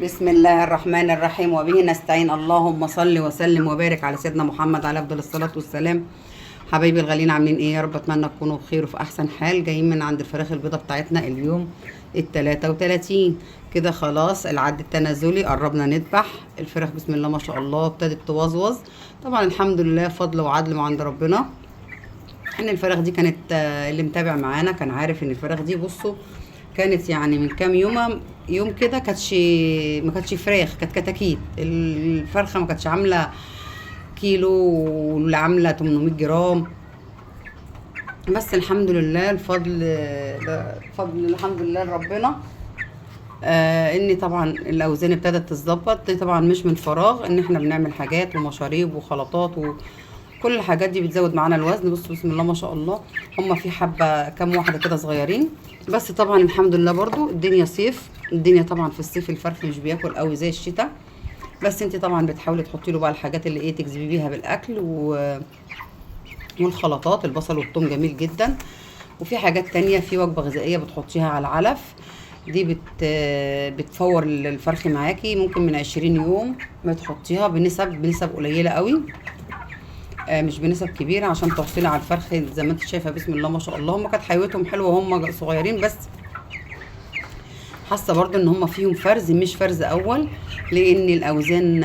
بسم الله الرحمن الرحيم وبه نستعين. اللهم صل وسلم وبارك على سيدنا محمد عليه افضل الصلاه والسلام. حبايبي الغاليين عاملين ايه؟ يا رب اتمنى تكونوا بخير وفي احسن حال. جايين من عند الفراخ البيضه بتاعتنا اليوم ال33 كده، خلاص العد التنازلي قربنا نذبح الفراخ. بسم الله ما شاء الله ابتدت توظوظ. طبعا الحمد لله فضل وعدل من عند ربنا ان الفراخ دي كانت اللي متابع معانا كان عارف ان الفراخ دي، بصوا، كانت يعني من كام يوم كده ما كانتش فراخ، كانت كتاكيت. الفرخه ما كانتش عامله كيلو ولا عامله 800 جرام. بس الحمد لله فضل الحمد لله لربنا. ان طبعا الاوزان ابتدت تتظبط. طبعا مش من فراغ ان احنا بنعمل حاجات ومشاريب وخلطات كل الحاجات دي بتزود معانا الوزن. بصوا بسم الله ما شاء الله، هما في حبه كام واحده كده صغيرين. بس طبعا الحمد لله برضو الدنيا صيف. الدنيا طبعا في الصيف الفرخ مش بياكل قوي زي الشتاء. بس انت طبعا بتحاولي تحطي له بقى الحاجات اللي ايه تجذبي بيها بالاكل والخلطات. البصل والثوم جميل جدا. وفي حاجات تانية، في وجبه غذائيه بتحطيها على العلف دي بتفور الفرخ معاكي. ممكن من 20 يوم بتحطيها بنسب قليله قوي، مش بنسب كبيره، عشان تحصلي على الفرخ زي ما انت شايفه. بسم الله ما شاء الله، هم كانت حيوتهم حلوه وهم صغيرين. بس حاسه برضو ان هم فيهم فرز، مش فرز اول، لان الاوزان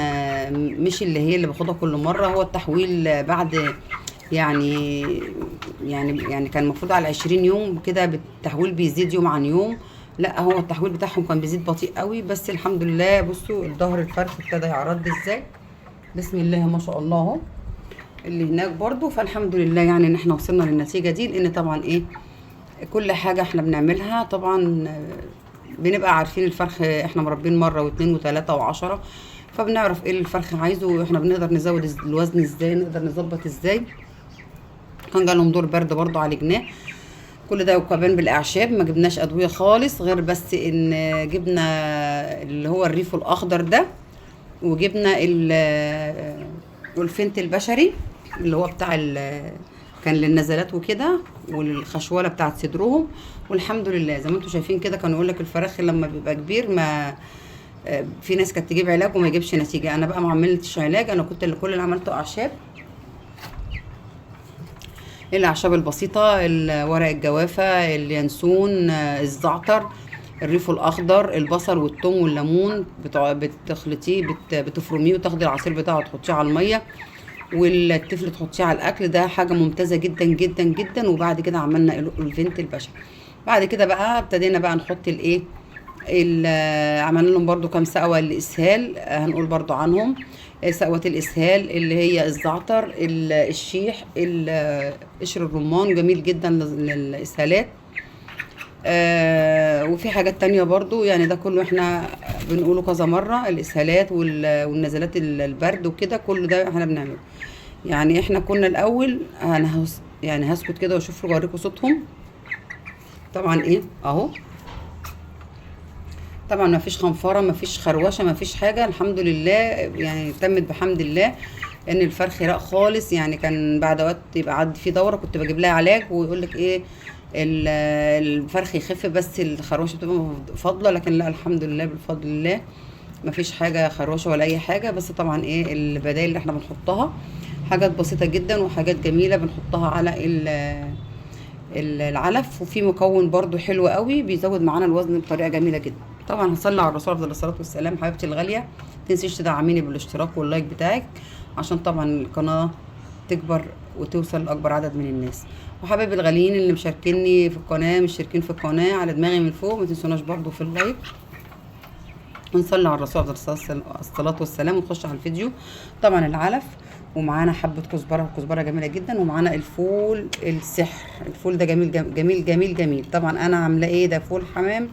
مش اللي هي اللي باخدها كل مره. هو التحويل بعد يعني يعني كان المفروض على 20 يوم كده التحويل بيزيد يوم عن يوم. لا، هو التحويل بتاعهم كان بيزيد بطيء قوي. بس الحمد لله بصوا الظهر الفرخ ابتدى يعرض ازاي. بسم الله ما شاء الله اهو اللي هناك برضو. فالحمد لله يعني ان احنا وصلنا للنتيجه دي، لان طبعا ايه كل حاجه احنا بنعملها طبعا بنبقى عارفين الفرخ احنا مربين مره واثنين وثلاثه وعشرة، فبنعرف ايه اللي الفرخ عايزه واحنا بنقدر نزود الوزن ازاي، نقدر نظبط ازاي. كان جالهم دور برد برضو عالجناه. كل ده وكمان بالاعشاب، ما جبناش ادويه خالص، غير بس ان جبنا اللي هو الريف الاخضر ده، وجبنا والفنت البشري اللي هو بتاع كان للنزلات وكده، والخشوله بتاعت صدرهم. والحمد لله زي ما انتم شايفين كده. كانوا يقول لك الفراخ لما بيبقى كبير ما في ناس كانت تجيب علاج وما يجيبش نتيجه. انا بقى ما عملتش علاج، انا كنت كل اللي عملته اعشاب. الاعشاب البسيطه، ورق الجوافه، اليانسون، الزعتر، الريف الاخضر، البصل والثوم والليمون بتخلطيه، بتفرميه وتاخدي العصير بتاعه تحطيه على الميه، والتفل تحطيه على الاكل. ده حاجه ممتازه جدا جدا جدا. وبعد كده عملنا الفنت البشري. بعد كده بقى ابتدينا بقى نحط الايه عملنا لهم برضو كام سقوه للاسهال، هنقول برضو عنهم. سقوات الاسهال اللي هي الزعتر، الشيح، قشر الرمان جميل جدا للاسهالات. وفي حاجات تانية برضو، يعني ده كله احنا بنقوله كذا مرة. الاسهالات والنزلات البرد وكده، كل ده احنا بنعمله. يعني احنا كنا الاول، انا يعني هسكت كده واشوف اوريكم صوتهم. طبعا ايه اهو، طبعا ما فيش خنفره، ما فيش خروشه، ما فيش حاجه، الحمد لله. يعني تمت بحمد الله ان الفرخ راق خالص. يعني كان بعد وقت يبقى عدى في دوره كنت بجيب لها علاج ويقول لك ايه الفرخ يخف، بس الخروشه بتبقى فاضله. لكن لا، الحمد لله بفضل الله ما فيش حاجه خروشه ولا اي حاجه. بس طبعا ايه البدائل اللي احنا بنحطها حاجات بسيطه جدا وحاجات جميله بنحطها على العلف. وفي مكون برضو حلو قوي بيزود معانا الوزن بطريقه جميله جدا. طبعا هصلي على الرسول افضل الصلاه والسلام. حبيبتي الغاليه، متنسيش تدعميني بالاشتراك واللايك بتاعك عشان طبعا القناه تكبر وتوصل لاكبر عدد من الناس. وحبايبي الغاليين اللي مشاركيني في القناه مشتركين في القناه على دماغي من فوق، ما تنسوناش برضو في اللايك. ونصلي على الرسول افضل الصلاه والسلام ونخش على الفيديو. طبعا العلف، ومعانا حبه كزبره، كزبره جميله جدا. ومعانا الفول السحر، الفول ده جميل جميل جميل جميل. طبعا انا عامله ايه ده فول حمام،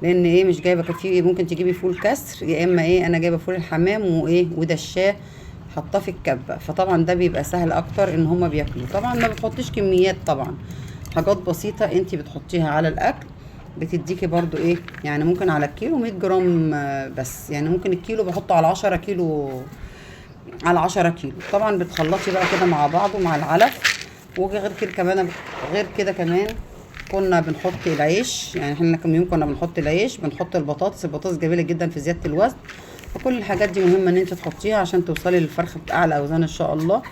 لان ايه مش جايبه كتير. ممكن تجيبي فول كسر، يا اما ايه انا جايبه فول الحمام وايه ودشاه حطاه في الكبه. فطبعا ده بيبقى سهل اكتر ان هما بياكلوا. طبعا ما بتحطيش كميات، طبعا حاجات بسيطه انت بتحطيها على الاكل بتديكي برضو ايه. يعني ممكن على الكيلو 100 جرام بس. يعني ممكن الكيلو بحطه على 10 كيلو، على 10 كيلو. طبعا بتخلطي بقى كده مع بعض ومع العلف. وغير كده كمان، غير كده كمان كنا بنحط العيش، يعني احنا كم يوم كنا بنحط العيش، بنحط البطاطس جميله جدا في زياده الوزن. فكل الحاجات دي مهمه ان انت تحطيها عشان توصلي للفرخه باعلى اوزان ان شاء الله.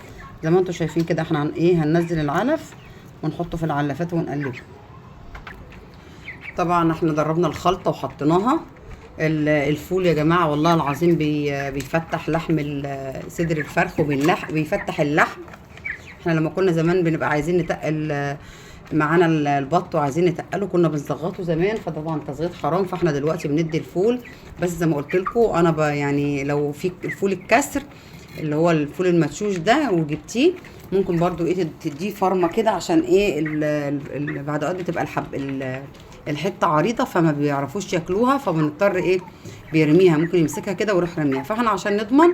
زي ما انتم شايفين كده احنا هننزل العلف ونحطه في العلافات ونقلبه. طبعا احنا دربنا الخلطه وحطيناها. الفول يا جماعه والله العظيم بيفتح لحم صدر الفرخ بيفتح اللحم. احنا لما كنا زمان بنبقى عايزين نتقل معانا البط وعايزين نتقله كنا بنزغطه زمان، فطبعا تصغيط حرام. فاحنا دلوقتي بندي الفول بس زي ما قلت لكم انا يعني لو في الفول الكسر اللي هو الفول المدشوش ده وجبتيه ممكن برضو تديه فرمه كده عشان بعد قد بتبقى الحته عريضه فما بيعرفوش ياكلوها، فبنضطر بيرميها، ممكن يمسكها كده ويروح رميها. فاحنا عشان نضمن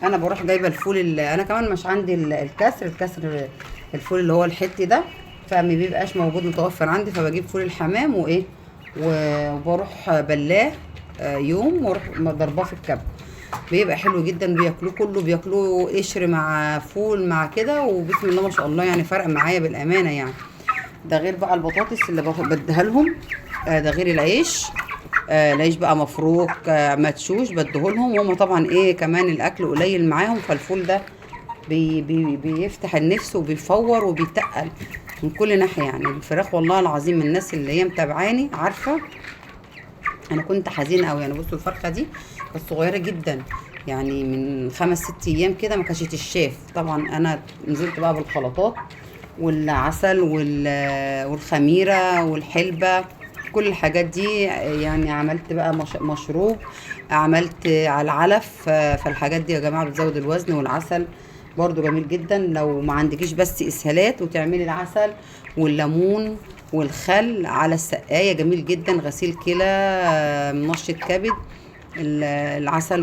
انا بروح جايبه الفول اللي انا كمان مش عندي الكسر الفول اللي هو الحتي ده فما بيبقاش موجود متوفر عندي، فبجيب فول الحمام وبروح بلاه يوم واروح ضرباه في الكبه. بيبقى حلو جدا، بياكلوه كله، بياكلوه قشر مع فول مع كده، وبسم الله ما شاء الله يعني فرق معايا بالامانه يعني. ده غير بقى البطاطس اللي بديها لهم، ده غير العيش. العيش بقى مفروك مدشوش بديهولهم، وهم طبعا كمان الاكل قليل معاهم، فالفول ده بيفتح النفس وبيفور وبيتقل من كل ناحيه. يعني الفراخ والله العظيم من الناس اللي هي متابعاني عارفه انا كنت حزينه قوي. يعني بصوا الفرخه دي كانت صغيره جدا، يعني من 5-6 ايام كده ما كانتش تشاف. طبعا انا نزلت بقى بالخلطات والعسل والخميره والحلبه كل الحاجات دي، يعني عملت بقى مشروب، عملت على العلف. فالحاجات دي يا جماعه بتزود الوزن، والعسل برضو جميل جدا لو ما عندكيش بس اسهالات، وتعملي العسل والليمون والخل على السقايه جميل جدا، غسيل كلى منشط كبد. العسل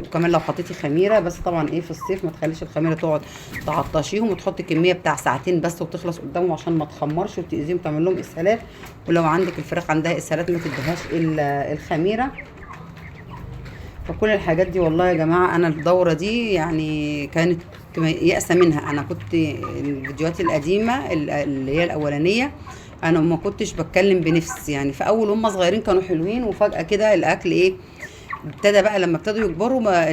وكمان لو حطيتي خميره، بس طبعا في الصيف ما تخليش الخميره تقعد تعطشيهم، وتحطي كميه بتاع ساعتين بس وتخلص قدامهم عشان ما تخمرش وتاذيهم تعمل لهم اسهالات. ولو عندك الفراخ عندها اسهالات ما تديهاش الخميره. فكل الحاجات دي والله يا جماعه انا الدوره دي يعني كانت يأسة منها. انا كنت الفيديوهات القديمه اللي هي الاولانيه انا ما كنتش بتكلم بنفس، يعني في اول هم صغيرين كانوا حلوين، وفجاه كده الاكل ابتدى بقى لما ابتدوا يكبروا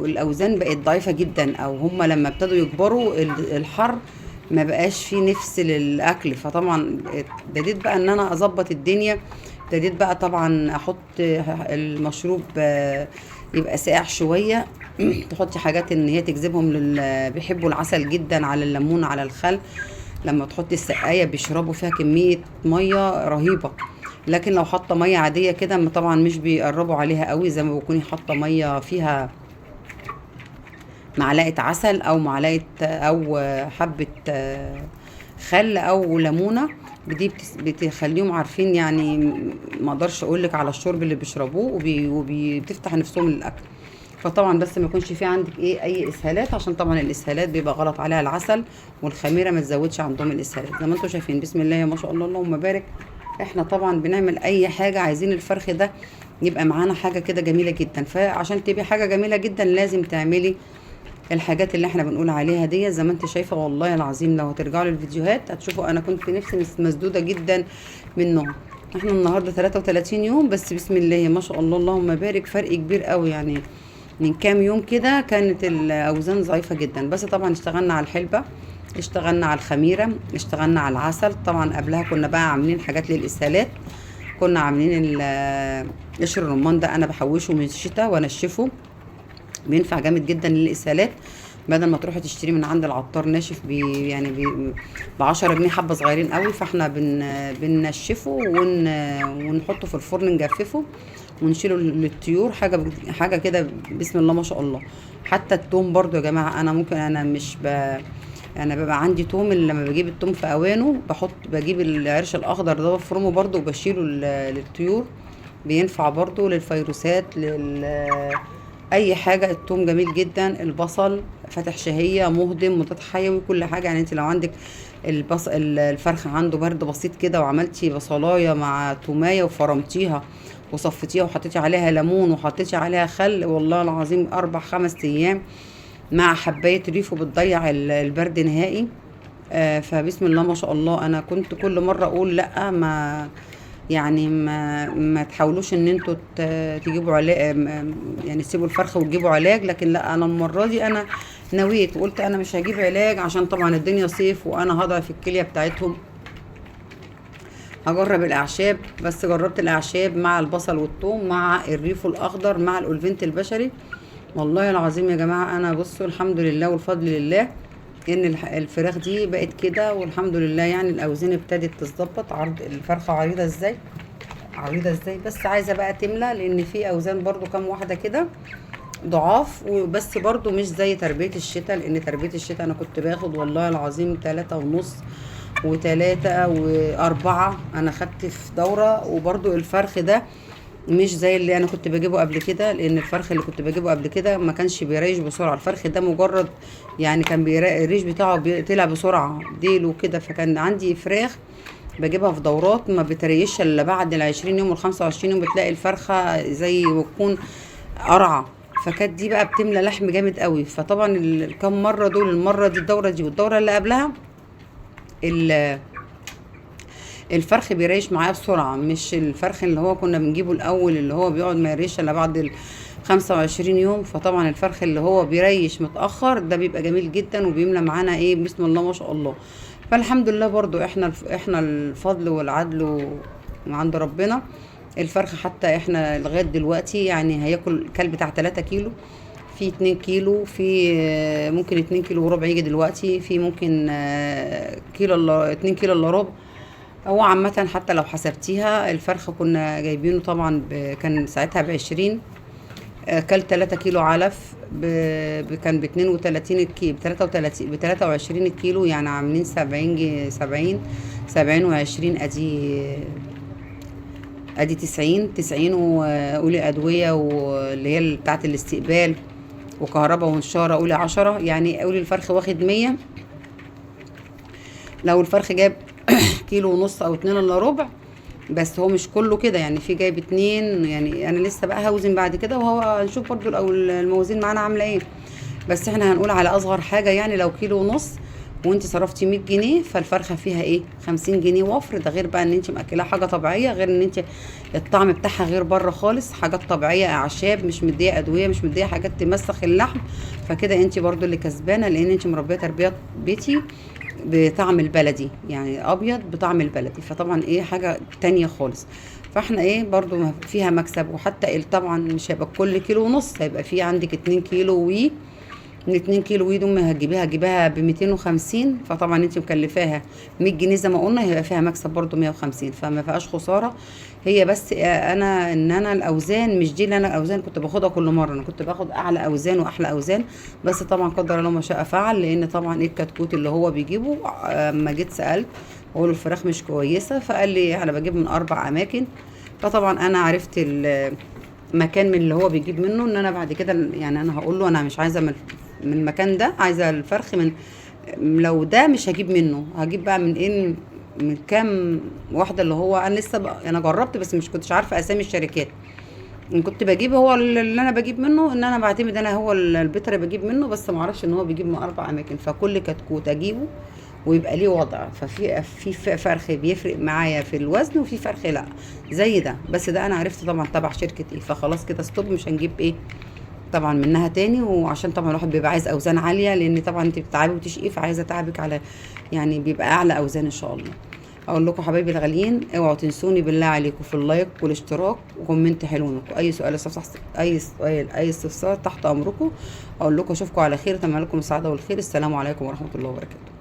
الاوزان بقت ضعيفه جدا، او هم لما ابتدوا يكبروا الحر ما بقاش فيه نفس للاكل. فطبعا ابتديت بقى ان انا اظبط الدنيا، ابتديت بقى طبعا احط المشروب يبقى ساقع شويه تحطي حاجات ان هي تجذبهم بيحبوا العسل جدا، على الليمون على الخل. لما تحطي السقايه بيشربوا فيها كميه ميه رهيبه. لكن لو حاطه ميه عاديه كده طبعا مش بيقربوا عليها قوي، زي ما بكوني حاطه ميه فيها معلقه عسل او معلقه او حبه خل او ليمونه. دي بتخليهم عارفين، يعني ما اقدرش اقولك على الشرب اللي بيشربوه، وبتفتح نفسهم للاكل. فطبعا بس ما يكونش في عندك اي اسهالات، عشان طبعا الاسهالات بيبقى غلط عليها العسل والخميره ما تزودش عندهم الاسهالات. زي ما انتم شايفين بسم الله ما شاء الله اللهم بارك. احنا طبعا بنعمل اي حاجه عايزين الفرخ ده يبقى معانا حاجه كده جميله جدا، فعشان تبقي حاجه جميله جدا لازم تعملي الحاجات اللي احنا بنقول عليها دي. زي ما انت شايفه والله العظيم لو هترجعوا للفيديوهات هتشوفوا انا كنت نفسي مسدوده جدا منهم. احنا النهارده 33 يوم بس بسم الله ما شاء الله اللهم بارك، فرق كبير قوي. يعني من كام يوم كده كانت الاوزان ضعيفه جدا، بس طبعا اشتغلنا على الحلبه، اشتغلنا على الخميره، اشتغلنا على العسل. طبعا قبلها كنا بقى عاملين حاجات للاسهالات، كنا عاملين قشر الرمان ده انا بحوشه من الشتاء وانشفه، بينفع جامد جدا للاسهالات. بدل ما تروحي تشتري من عند العطار ناشف ب 10 جنيه حبه صغيرين قوي، فاحنا بننشفه ونحطه في الفرن نجففه ونشيله للطيور. حاجه كده بسم الله ما شاء الله. حتى التوم برضو يا جماعه انا ممكن انا ببقى عندي توم، اللي لما بجيب التوم في اوانه بجيب العرش الاخضر ده بفرمه برضو وبشيله للطيور، بينفع برضو للفيروسات اي حاجه. التوم جميل جدا، البصل فاتح شهيه مهضم مضاد حيوي كل حاجه. يعني انت لو عندك الفرخه عنده برد بسيط كده وعملتي بصلايه مع تومايه وفرمتيها وصفتيها وحطيتي عليها ليمون وحطيتي عليها خل، والله العظيم 4-5 ايام مع حبايه ريف وبتضيع البرد نهائي. فبسم الله ما شاء الله. انا كنت كل مره اقول لا، ما يعني ما تحاولوش ان انتوا تجيبوا علاج، يعني تسيبوا الفرخه وتجيبوا علاج. لكن لا، انا المره دي انا نويت وقلت انا مش هجيب علاج، عشان طبعا الدنيا صيف وانا هضعف الكليه بتاعتهم. هجرب الاعشاب، بس جربت الاعشاب مع البصل والثوم مع الريفو الاخضر مع الاولفنت البشري. والله العظيم يا جماعه، انا بصوا الحمد لله والفضل لله ان الفراخ دي بقت كده، والحمد لله. يعني الاوزان ابتدت تظبط. عرض الفرخه عريضه ازاي، عريضه ازاي، بس عايزه بقى تملى، لان في اوزان برضو كام واحده كده ضعاف، وبس برضو مش زي تربيه الشتاء. لان تربيه الشتاء انا كنت باخد والله العظيم 3.5 و3 و4. انا خدت في دوره. وبرضو الفرخ ده مش زي اللي انا كنت بجيبه قبل كده، لان الفرخ اللي كنت بجيبه قبل كده ما كانش بيريش بسرعه. الفرخ ده مجرد يعني كان الريش بتاعه طلع بسرعه ديله كده. فكان عندي فراخ بجيبها في دورات ما بتريش الا بعد ال20 يوم وال25 يوم، بتلاقي الفرخه زي وتكون قرعه. فكانت دي بقى بتملى لحم جامد قوي. فطبعا الكام مره دول، المره دي الدوره دي والدوره اللي قبلها، الفرخ بيريش معايا بسرعة. مش الفرخ اللي هو كنا بنجيبه الأول اللي هو بيقعد ما يريش إلا بعد 25 يوم. فطبعا الفرخ اللي هو بيريش متأخر ده بيبقى جميل جدا وبيملى معانا ايه بسم الله ما شاء الله. فالحمد لله برضو احنا الفضل والعدل وعند ربنا. الفرخ حتى احنا لغاية دلوقتي يعني هياكل كلب بتاع 3 كيلو، في 2 كيلو، في ممكن 2 كيلو وربع يجي دلوقتي، في ممكن كيلو 2 كيلو الا ربع. هو عامة حتى لو حسبتيها الفرخة كنا جايبينه طبعا كان ساعتها ب20. كل 3 كيلو علف كان ب32 الكيلو، ب23 الكيلو، يعني عاملين 70 و20 ادي 90 وقولي ادوية واللي هي بتاعت الاستقبال وكهرباء ونشارة قولي 10. يعني قولي الفرخ واخد 100. لو الفرخ جاب كيلو ونص او 2 الا ربع، بس هو مش كله كده، يعني في جايب 2. يعني انا لسه بقى هوزن بعد كده، وهو هنشوف برضو الموازين معانا عامله ايه. بس احنا هنقول على اصغر حاجه، يعني لو كيلو ونص وانت صرفتي 100 جنيه فالفرخه فيها ايه 50 جنيه وفر. ده غير بقى ان انت مأكلاها حاجه طبيعيه، غير ان انت الطعم بتاعها غير بره خالص، حاجات طبيعيه، اعشاب، مش مديه ادويه، مش مديه حاجات تمسخ اللحم. فكده انت برضو اللي كسبانه، لان انت مربيه تربيه بيتي بطعم البلدي، يعني ابيض بطعم البلدي. فطبعا ايه حاجه تانية خالص. فاحنا ايه برضو فيها مكسب. وحتى طبعا مش هيبقى كل كيلو ونص، هيبقى في عندك 2 كيلو من 2 كيلو دول هتجيبيها ب 250. فطبعا انت مكلفاها 100 جنيه زي ما قلنا، هيبقى فيها مكسب برضو 150. فما فيهاش خساره. هي بس انا الاوزان مش دي اللي انا الاوزان كنت باخدها كل مره. انا كنت باخد اعلى اوزان واحلى اوزان، بس طبعا قدر الله ما شاء فعل. لان طبعا ايه الكتكوت اللي هو بيجيبه اما جيت سالت اقول له الفراخ مش كويسه، فقال لي انا بجيب من 4 اماكن. فطبعا انا عرفت مكان من اللي هو بيجيب منه، ان انا بعد كده يعني انا هقول له انا مش عايزه من المكان ده، عايزه الفرخ من، لو ده مش هجيب منه، هجيب بقى من ايه من كام واحده اللي هو انا لسه بقى انا جربت بس مش كنتش عارفه اسامي الشركات. ان كنت بجيب هو اللي انا بجيب منه، ان انا بعتمد انا هو البيتر بجيب منه، بس ما اعرفش ان هو بيجيب من 4 اماكن. فكل كتكوت اجيبه ويبقى ليه وضع. في فرخ بيفرق معايا في الوزن، وفي فرخ لا زي ده. بس ده انا عرفت طبعا تبع شركه ايه. فخلاص كده ستوب، مش هنجيب ايه طبعا منها تاني. وعشان طبعا الواحد بيبقى عايز اوزان عاليه، لان طبعا انت بتتعبي وتشقي، فعايزه تعبك على يعني بيبقى اعلى اوزان ان شاء الله. اقول لكم حبايبي الغاليين، اوعوا تنسوني بالله عليكم في اللايك والاشتراك وكومنت حلو منكم. اي سؤال اي استفسار تحت امركم. اقول لكم اشوفكم على خير، اتمنى لكم السعاده والخير. السلام عليكم ورحمه الله وبركاته.